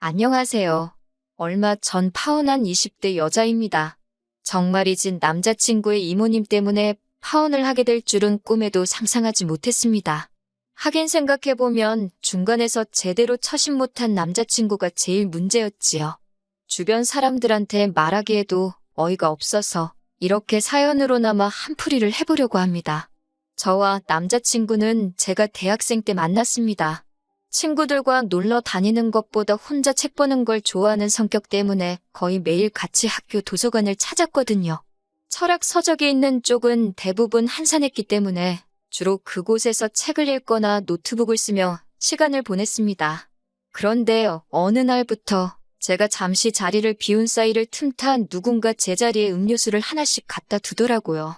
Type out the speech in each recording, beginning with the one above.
안녕하세요. 얼마 전 파혼한 20대 여자입니다. 정말이진 남자친구의 이모님 때문에 파혼을 하게 될 줄은 꿈에도 상상하지 못했습니다. 하긴 생각해보면 중간에서 제대로 처신 못한 남자친구가 제일 문제였지요. 주변 사람들한테 말하기에도 어이가 없어서 이렇게 사연으로나마 한풀이를 해보려고 합니다. 저와 남자친구는 제가 대학생 때 만났습니다. 친구들과 놀러 다니는 것보다 혼자 책 보는 걸 좋아하는 성격 때문에 거의 매일 같이 학교 도서관을 찾았거든요. 철학 서적이 있는 쪽은 대부분 한산했기 때문에 주로 그곳에서 책을 읽거나 노트북을 쓰며 시간을 보냈습니다. 그런데 어느 날부터 제가 잠시 자리를 비운 사이를 틈타 누군가 제 자리에 음료수를 하나씩 갖다 두더라고요.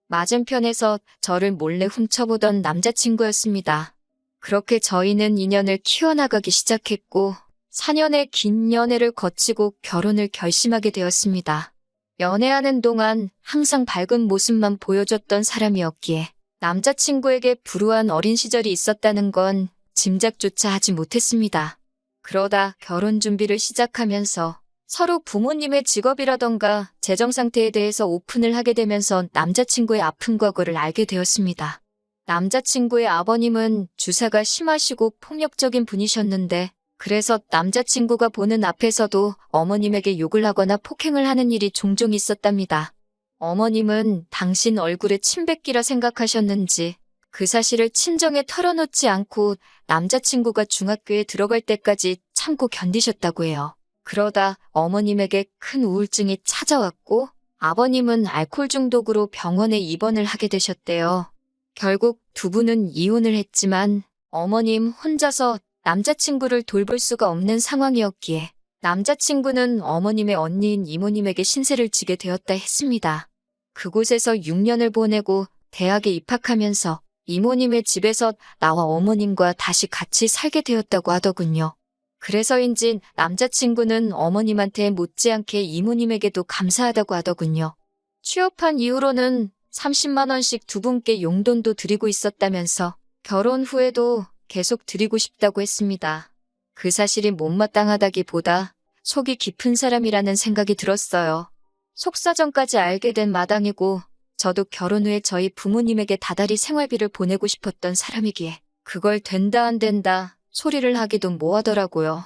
맞은편에서 저를 몰래 훔쳐보던 남자친구였습니다. 그렇게 저희는 인연을 키워나가기 시작했고 4년의 긴 연애를 거치고 결혼을 결심하게 되었습니다. 연애하는 동안 항상 밝은 모습만 보여줬던 사람이었기에 남자친구에게 불우한 어린 시절이 있었다는 건 짐작조차 하지 못했습니다. 그러다 결혼 준비를 시작하면서 서로 부모님의 직업이라던가 재정 상태에 대해서 오픈을 하게 되면서 남자친구의 아픈 과거를 알게 되었습니다. 남자친구의 아버님은 주사가 심하시고 폭력적인 분이셨는데 그래서 남자친구가 보는 앞에서도 어머님에게 욕을 하거나 폭행을 하는 일이 종종 있었답니다. 어머님은 당신 얼굴에 침 뱉기라 생각하셨는지 그 사실을 친정에 털어놓지 않고 남자친구가 중학교에 들어갈 때까지 참고 견디셨다고 해요. 그러다 어머님에게 큰 우울증이 찾아왔고 아버님은 알코올 중독으로 병원에 입원을 하게 되셨대요. 결국 두 분은 이혼을 했지만 어머님 혼자서 남자친구를 돌볼 수가 없는 상황이었기에 남자친구는 어머님의 언니인 이모님에게 신세를 지게 되었다 했습니다. 그곳에서 6년을 보내고 대학에 입학하면서 이모님의 집에서 나와 어머님과 다시 같이 살게 되었다고 하더군요. 그래서인지 남자친구는 어머님한테 못지않게 이모님에게도 감사하다고 하더군요. 취업한 이후로는 30만 원씩 두 분께 용돈도 드리고 있었다면서 결혼 후에도 계속 드리고 싶다고 했습니다. 그 사실이 못마땅하다기보다 속이 깊은 사람이라는 생각이 들었어요. 속사정까지 알게 된 마당이고 저도 결혼 후에 저희 부모님에게 다달이 생활비를 보내고 싶었던 사람이기에 그걸 된다 안 된다 소리를 하기도 뭐하더라고요.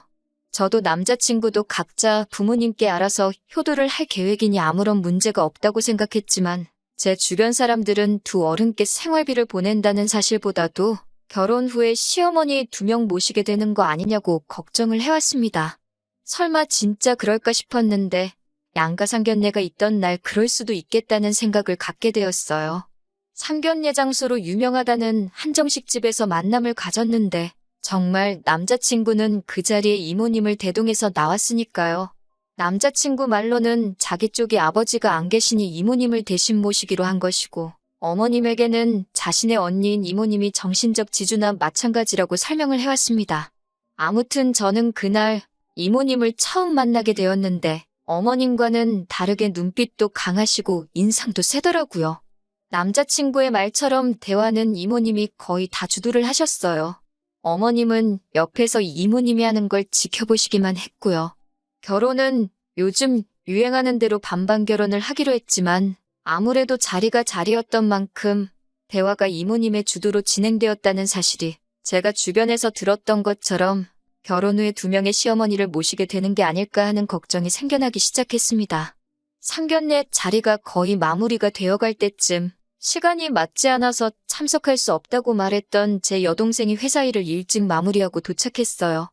저도 남자친구도 각자 부모님께 알아서 효도를 할 계획이니 아무런 문제가 없다고 생각했지만 제 주변 사람들은 두 어른께 생활비를 보낸다는 사실보다도 결혼 후에 시어머니 2명 모시게 되는 거 아니냐고 걱정을 해왔습니다. 설마 진짜 그럴까 싶었는데 양가 상견례가 있던 날 그럴 수도 있겠다는 생각을 갖게 되었어요. 상견례 장소로 유명하다는 한정식 집에서 만남을 가졌는데 정말 남자친구는 그 자리에 이모님을 대동해서 나왔으니까요. 남자친구 말로는 자기 쪽에 아버지가 안 계시니 이모님을 대신 모시기로 한 것이고 어머님에게는 자신의 언니인 이모님이 정신적 지주나 마찬가지라고 설명을 해왔습니다. 아무튼 저는 그날 이모님을 처음 만나게 되었는데 어머님과는 다르게 눈빛도 강하시고 인상도 세더라고요. 남자친구의 말처럼 대화는 이모님이 거의 다 주도를 하셨어요. 어머님은 옆에서 이모님이 하는 걸 지켜보시기만 했고요. 결혼은 요즘 유행하는 대로 반반 결혼을 하기로 했지만 아무래도 자리가 자리였던 만큼 대화가 이모님의 주도로 진행되었다는 사실이 제가 주변에서 들었던 것처럼 결혼 후에 2명의 시어머니를 모시게 되는 게 아닐까 하는 걱정이 생겨나기 시작했습니다. 상견례 자리가 거의 마무리가 되어갈 때쯤 시간이 맞지 않아서 참석할 수 없다고 말했던 제 여동생이 회사 일을 일찍 마무리하고 도착했어요.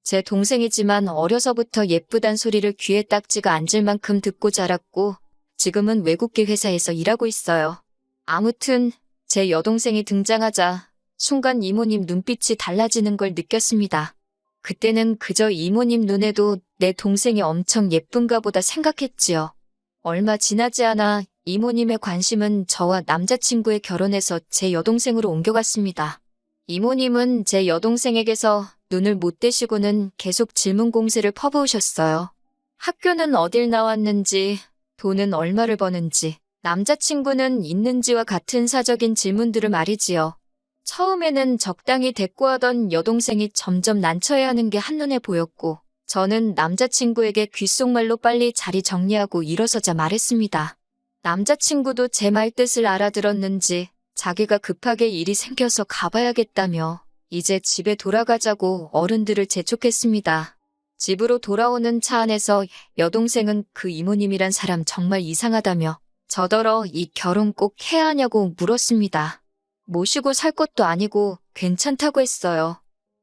제 동생이지만 어려서부터 예쁘단 소리를 귀에 딱지가 앉을 만큼 듣고 자랐고 지금은 외국계 회사에서 일하고 있어요. 아무튼 제 여동생이 등장하자 순간 이모님 눈빛이 달라지는 걸 느꼈습니다. 그때는 그저 이모님 눈에도 내 동생이 엄청 예쁜가 보다 생각했지요. 얼마 지나지 않아 이모님의 관심은 저와 남자친구의 결혼에서 제 여동생으로 옮겨갔습니다. 이모님은 제 여동생에게서 눈을 못 떼시고는 계속 질문 공세를 퍼부으셨어요. 학교는 어딜 나왔는지, 돈은 얼마를 버는지, 남자친구는 있는지와 같은 사적인 질문들을 말이지요. 처음에는 적당히 대꾸하던 여동생이 점점 난처해하는 게 한눈에 보였고 저는 남자친구에게 귓속말로 빨리 자리 정리하고 일어서자 말했습니다. 남자친구도 제 말 뜻을 알아들었는지 자기가 급하게 일이 생겨서 가봐야겠다며 이제 집에 돌아가자고 어른들을 재촉했습니다. 집으로 돌아오는 차 안에서 여동생은 그 이모님이란 사람 정말 이상하다며 저더러 이 결혼 꼭 해야 하냐고 물었습니다. 모시고 살 것도 아니고 괜찮다고 했어요.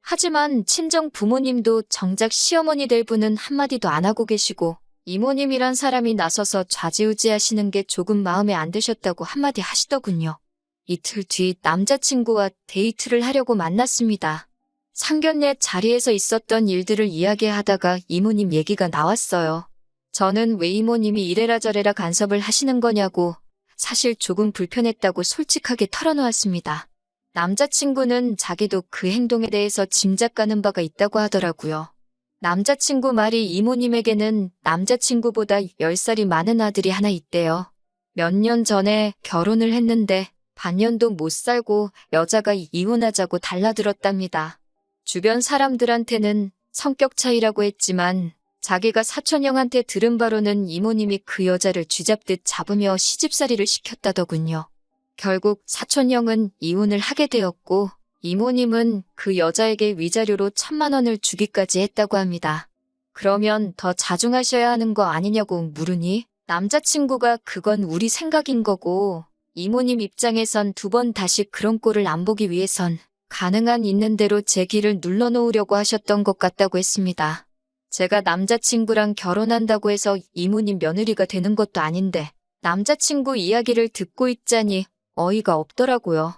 하지만 친정 부모님도 정작 시어머니 될 분은 한마디도 안 하고 계시고 이모님이란 사람이 나서서 좌지우지하시는 게 조금 마음에 안 드셨다고 한마디 하시더군요. 이틀 뒤 남자친구와 데이트를 하려고 만났습니다. 상견례 자리에서 있었던 일들을 이야기하다가 이모님 얘기가 나왔어요. 저는 왜 이모님이 이래라 저래라 간섭을 하시는 거냐고 사실 조금 불편했다고 솔직하게 털어놓았습니다. 남자친구는 자기도 그 행동에 대해서 짐작가는 바가 있다고 하더라고요. 남자친구 말이 이모님에게는 남자친구보다 10살이 많은 아들이 하나 있대요. 몇 년 전에 결혼을 했는데 반년도 못 살고 여자가 이혼하자고 달라들었답니다. 주변 사람들한테는 성격 차이라고 했지만 자기가 사촌형한테 들은 바로는 이모님이 그 여자를 쥐잡듯 잡으며 시집살이를 시켰다더군요. 결국 사촌형은 이혼을 하게 되었고 이모님은 그 여자에게 위자료로 1,000만 원을 주기까지 했다고 합니다. 그러면 더 자중하셔야 하는 거 아니냐고 물으니 남자친구가 그건 우리 생각인 거고 이모님 입장에선 2번 다시 그런 꼴을 안 보기 위해선 가능한 있는 대로 제 길을 눌러놓으려고 하셨던 것 같다고 했습니다. 제가 남자친구랑 결혼한다고 해서 이모님 며느리가 되는 것도 아닌데 남자친구 이야기를 듣고 있자니 어이가 없더라고요.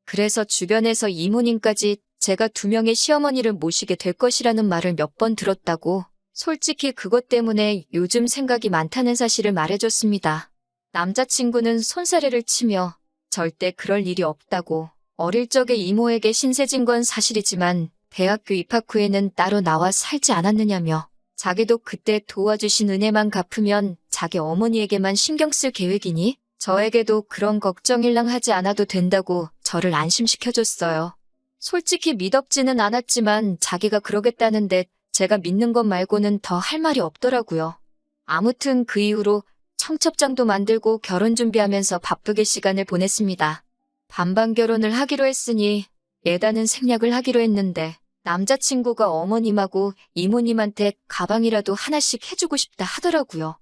그래서 주변에서 이모님까지 제가 2명의 시어머니를 모시게 될 것이라는 말을 몇 번 들었다고 솔직히 그것 때문에 요즘 생각이 많다는 사실을 말해줬습니다. 남자친구는 손사래를 치며 절대 그럴 일이 없다고 어릴 적에 이모에게 신세진 건 사실이지만 대학교 입학 후에는 따로 나와 살지 않았느냐며 자기도 그때 도와주신 은혜만 갚으면 자기 어머니에게만 신경 쓸 계획이니 저에게도 그런 걱정일랑 하지 않아도 된다고 저를 안심시켜줬어요. 솔직히 미덥지는 않았지만 자기가 그러겠다는데 제가 믿는 것 말고는 더 할 말이 없더라고요. 아무튼 그 이후로 청첩장도 만들고 결혼 준비하면서 바쁘게 시간을 보냈습니다. 반반 결혼을 하기로 했으니 예단은 생략을 하기로 했는데 남자친구가 어머님하고 이모님한테 가방이라도 하나씩 해주고 싶다 하더라고요.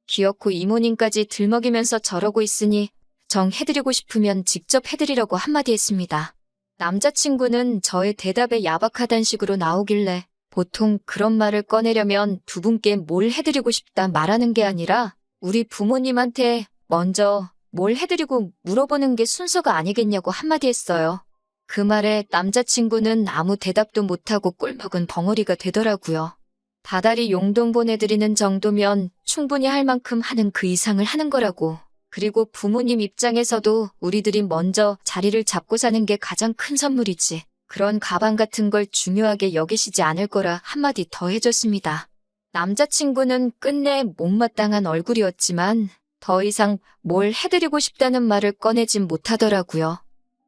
귀엽고 이모님까지 들먹이면서 저러고 있으니 정 해드리고 싶으면 직접 해드리라고 한마디 했습니다. 남자친구는 저의 대답에 야박하단 식으로 나오길래 보통 그런 말을 꺼내려면 2분께 뭘 해드리고 싶다 말하는 게 아니라 우리 부모님한테 먼저 뭘 해드리고 물어보는 게 순서가 아니겠냐고 한마디 했어요. 그 말에 남자친구는 아무 대답도 못하고 꼴먹은 벙어리가 되더라고요. 다달이 용돈 보내드리는 정도면 충분히 할 만큼 하는 그 이상을 하는 거라고. 그리고 부모님 입장에서도 우리들이 먼저 자리를 잡고 사는 게 가장 큰 선물이지. 그런 가방 같은 걸 중요하게 여기시지 않을 거라 한마디 더 해줬습니다. 남자친구는 끝내 못마땅한 얼굴이었지만 더 이상 뭘 해드리고 싶다는 말을 꺼내진 못하더라고요.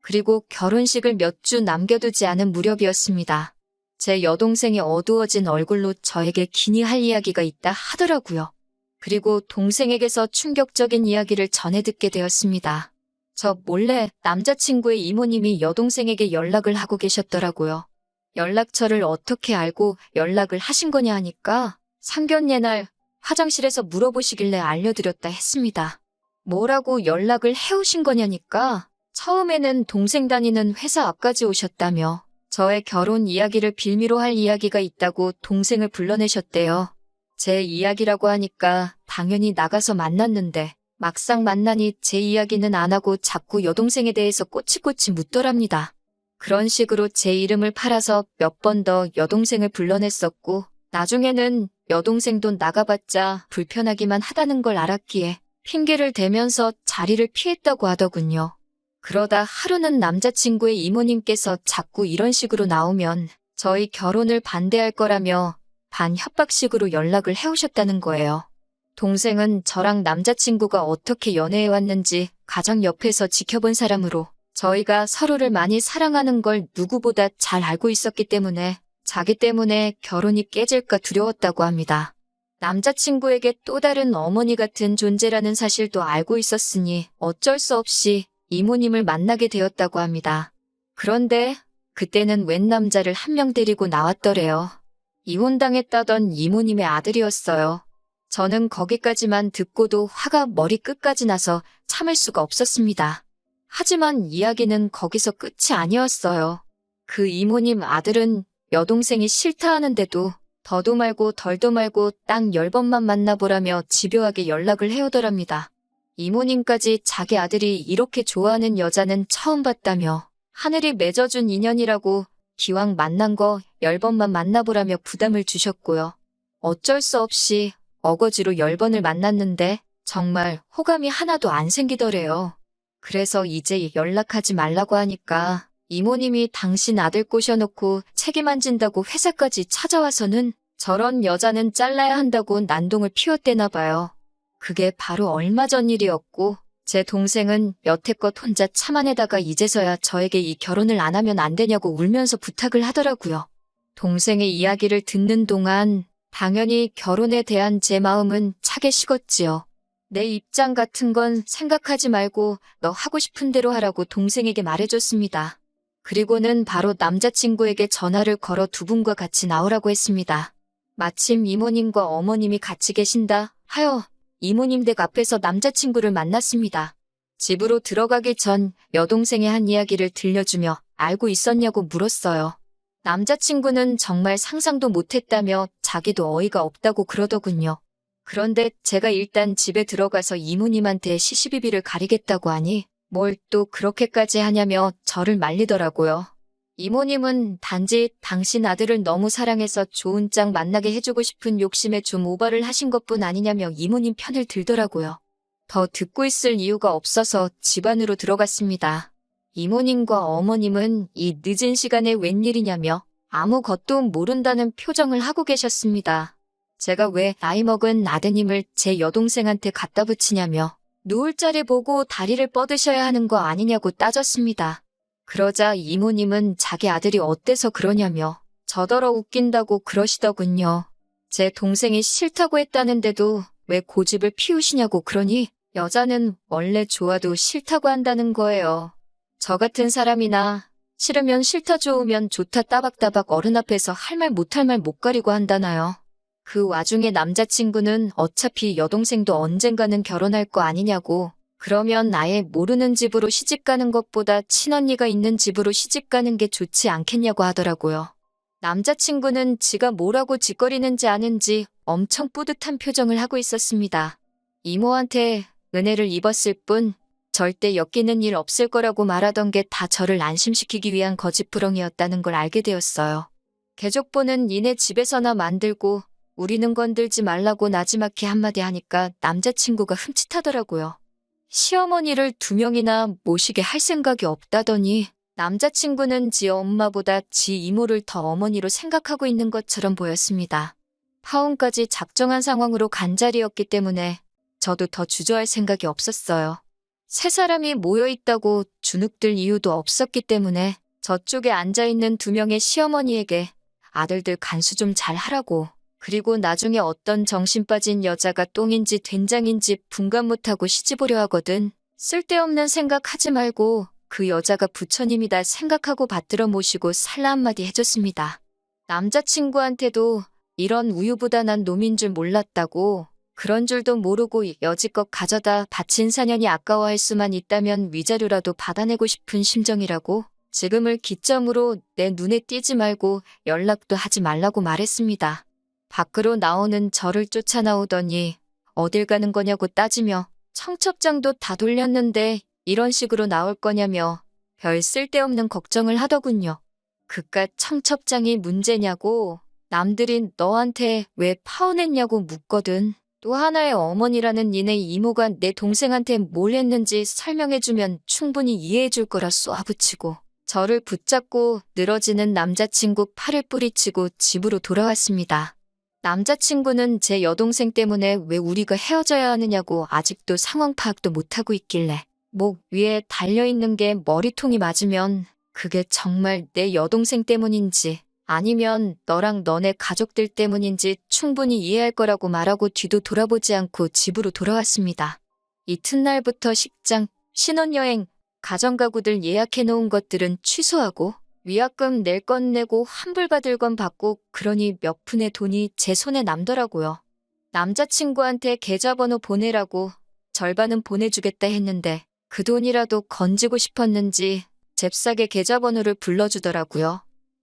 그리고 결혼식을 몇 주 남겨두지 않은 무렵이었습니다. 제 여동생의 어두워진 얼굴로 저에게 기니 할 이야기가 있다 하더라고요. 그리고 동생에게서 충격적인 이야기를 전해 듣게 되었습니다. 저 몰래 남자친구의 이모님이 여동생에게 연락을 하고 계셨더라고요. 연락처를 어떻게 알고 연락을 하신 거냐 하니까 상견례 날 화장실에서 물어보시길래 알려드렸다 했습니다. 뭐라고 연락을 해오신 거냐니까 처음에는 동생 다니는 회사 앞까지 오셨다며 저의 결혼 이야기를 빌미로 할 이야기가 있다고 동생을 불러내셨대요. 제 이야기라고 하니까 당연히 나가서 만났는데 막상 만나니 제 이야기는 안 하고 자꾸 여동생에 대해서 꼬치꼬치 묻더랍니다. 그런 식으로 제 이름을 팔아서 몇 번 더 여동생을 불러냈었고 나중에는 여동생 돈 나가봤자 불편하기만 하다는 걸 알았기에 핑계를 대면서 자리를 피했다고 하더군요. 그러다 하루는 남자친구의 이모님께서 자꾸 이런 식으로 나오면 저희 결혼을 반대할 거라며 반협박식으로 연락을 해오셨다는 거예요. 동생은 저랑 남자친구가 어떻게 연애해왔는지 가장 옆에서 지켜본 사람으로 저희가 서로를 많이 사랑하는 걸 누구보다 잘 알고 있었기 때문에 자기 때문에 결혼이 깨질까 두려웠다고 합니다. 남자친구에게 또 다른 어머니 같은 존재라는 사실도 알고 있었으니 어쩔 수 없이 이모님을 만나게 되었다고 합니다. 그런데 그때는 웬 남자를 한 명 데리고 나왔더래요. 이혼당했다던 이모님의 아들이었어요. 저는 거기까지만 듣고도 화가 머리 끝까지 나서 참을 수가 없었습니다. 하지만 이야기는 거기서 끝이 아니었어요. 그 이모님 아들은 여동생이 싫다 하는데도 더도 말고 덜도 말고 딱 10번만 만나보라며 집요하게 연락을 해오더랍니다. 이모님까지 자기 아들이 이렇게 좋아하는 여자는 처음 봤다며 하늘이 맺어준 인연이라고 기왕 만난 거 10번만 만나보라며 부담을 주셨고요. 어쩔 수 없이 어거지로 10번을 만났는데 정말 호감이 하나도 안 생기더래요. 그래서 이제 연락하지 말라고 하니까 이모님이 당신 아들 꼬셔놓고 책임 안 진다고 회사까지 찾아와서는 저런 여자는 잘라야 한다고 난동을 피웠대나 봐요. 그게 바로 얼마 전 일이었고 제 동생은 여태껏 혼자 참아내다가 이제서야 저에게 이 결혼을 안 하면 안 되냐고 울면서 부탁을 하더라고요. 동생의 이야기를 듣는 동안 당연히 결혼에 대한 제 마음은 차게 식었지요. 내 입장 같은 건 생각하지 말고 너 하고 싶은 대로 하라고 동생에게 말해줬습니다. 그리고는 바로 남자친구에게 전화를 걸어 두 분과 같이 나오라고 했습니다. 마침 이모님과 어머님이 같이 계신다 하여 이모님 댁 앞에서 남자친구를 만났습니다. 집으로 들어가기 전 여동생의 한 이야기를 들려주며 알고 있었냐고 물었어요. 남자친구는 정말 상상도 못했다며 자기도 어이가 없다고 그러더군요. 그런데 제가 일단 집에 들어가서 이모님한테 시시비비를 가리겠다고 하니 뭘 또 그렇게까지 하냐며 저를 말리더라고요. 이모님은 단지 당신 아들을 너무 사랑해서 좋은 짝 만나게 해주고 싶은 욕심에 좀 오버를 하신 것뿐 아니냐며 이모님 편을 들더라고요. 더 듣고 있을 이유가 없어서 집 안으로 들어갔습니다. 이모님과 어머님은 이 늦은 시간에 웬일이냐며 아무것도 모른다는 표정을 하고 계셨습니다. 제가 왜 나이 먹은 아드님을 제 여동생한테 갖다 붙이냐며 누울 자리 보고 다리를 뻗으셔야 하는 거 아니냐고 따졌습니다. 그러자 이모님은 자기 아들이 어때서 그러냐며 저더러 웃긴다고 그러시더군요. 제 동생이 싫다고 했다는데도 왜 고집을 피우시냐고 그러니 여자는 원래 좋아도 싫다고 한다는 거예요. 저 같은 사람이나 싫으면 싫다 좋으면 좋다 따박따박 어른 앞에서 할 말 못할 말 못 가리고 한다나요. 그 와중에 남자친구는 어차피 여동생도 언젠가는 결혼할 거 아니냐고 그러면 아예 모르는 집으로 시집가는 것보다 친언니가 있는 집으로 시집가는 게 좋지 않겠냐고 하더라고요. 남자친구는 지가 뭐라고 짓거리는지 아는지 엄청 뿌듯한 표정을 하고 있었습니다. 이모한테 은혜를 입었을 뿐 절대 엮이는 일 없을 거라고 말하던 게 다 저를 안심시키기 위한 거짓부렁이었다는 걸 알게 되었어요. 개족보는 니네 집에서나 만들고 우리는 건들지 말라고 나지막히 한마디 하니까 남자친구가 흠칫하더라고요. 시어머니를 2명이나 모시게 할 생각이 없다더니 남자친구는 지 엄마보다 지 이모를 더 어머니로 생각하고 있는 것처럼 보였습니다. 파혼까지 작정한 상황으로 간 자리였기 때문에 저도 더 주저할 생각이 없었어요. 세 사람이 모여있다고 주눅들 이유도 없었기 때문에 저쪽에 앉아있는 2명의 시어머니에게 아들들 간수 좀 잘 하라고 그리고 나중에 어떤 정신 빠진 여자가 똥인지 된장인지 분간 못하고 시집오려 하거든. 쓸데없는 생각하지 말고 그 여자가 부처님이다 생각하고 받들어 모시고 살라 한마디 해줬습니다. 남자친구한테도 이런 우유부단한 놈인 줄 몰랐다고 그런 줄도 모르고 여지껏 가져다 바친 사년이 아까워할 수만 있다면 위자료라도 받아내고 싶은 심정이라고 지금을 기점으로 내 눈에 띄지 말고 연락도 하지 말라고 말했습니다. 밖으로 나오는 저를 쫓아 나오더니 어딜 가는 거냐고 따지며 청첩장도 다 돌렸는데 이런 식으로 나올 거냐며 별 쓸데없는 걱정을 하더군요. 그깟 청첩장이 문제냐고 남들이 너한테 왜 파혼했냐고 묻거든. 또 하나의 어머니라는 니네 이모가 내 동생한테 뭘 했는지 설명해주면 충분히 이해해줄 거라 쏘아붙이고 저를 붙잡고 늘어지는 남자친구 팔을 뿌리치고 집으로 돌아왔습니다. 남자친구는 제 여동생 때문에 왜 우리가 헤어져야 하느냐고 아직도 상황 파악도 못하고 있길래 목 위에 달려있는 게 머리통이 맞으면 그게 정말 내 여동생 때문인지 아니면 너랑 너네 가족들 때문인지 충분히 이해할 거라고 말하고 뒤도 돌아보지 않고 집으로 돌아왔습니다. 이튿날부터 식장, 신혼여행, 가정가구들 예약해 놓은 것들은 취소하고 위약금 낼 건 내고 환불받을 건 받고 그러니 몇 푼의 돈이 제 손에 남더라고요. 남자친구한테 계좌번호 보내라고 절반은 보내주겠다 했는데 그 돈이라도 건지고 싶었는지 잽싸게 계좌번호를 불러주더라고요.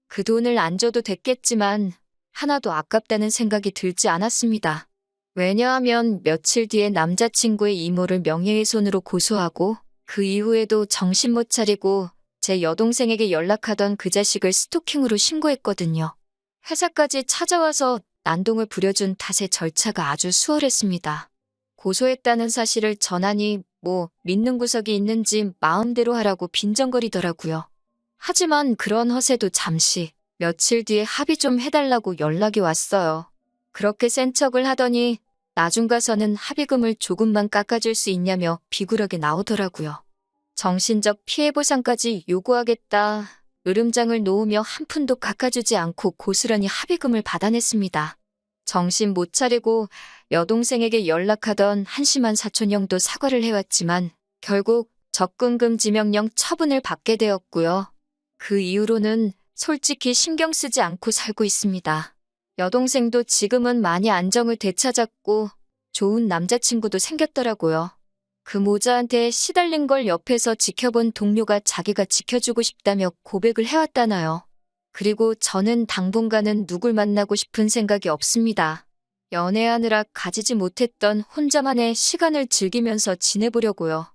그 돈을 안 줘도 됐겠지만 하나도 아깝다는 생각이 들지 않았습니다. 왜냐하면 며칠 뒤에 남자친구의 이모를 명예훼손으로 고소하고 그 이후에도 정신 못 차리고 제 여동생에게 연락하던 그 자식을 스토킹으로 신고했거든요. 회사까지 찾아와서 난동을 부려준 탓에 절차가 아주 수월했습니다. 고소했다는 사실을 전하니 뭐 믿는 구석이 있는지 마음대로 하라고 빈정거리더라고요. 하지만 그런 허세도 잠시 며칠 뒤에 합의 좀 해달라고 연락이 왔어요. 그렇게 센 척을 하더니 나중 가서는 합의금을 조금만 깎아줄 수 있냐며 비굴하게 나오더라고요. 정신적 피해 보상까지 요구하겠다. 으름장을 놓으며 한 푼도 깎아주지 않고 고스란히 합의금을 받아냈습니다. 정신 못 차리고 여동생에게 연락하던 한심한 사촌형도 사과를 해왔지만 결국 접근금지 명령 처분을 받게 되었고요. 그 이후로는 솔직히 신경 쓰지 않고 살고 있습니다. 여동생도 지금은 많이 안정을 되찾았고 좋은 남자친구도 생겼더라고요. 그 모자한테 시달린 걸 옆에서 지켜본 동료가 자기가 지켜주고 싶다며 고백을 해왔다나요. 그리고 저는 당분간은 누굴 만나고 싶은 생각이 없습니다. 연애하느라 가지지 못했던 혼자만의 시간을 즐기면서 지내보려고요.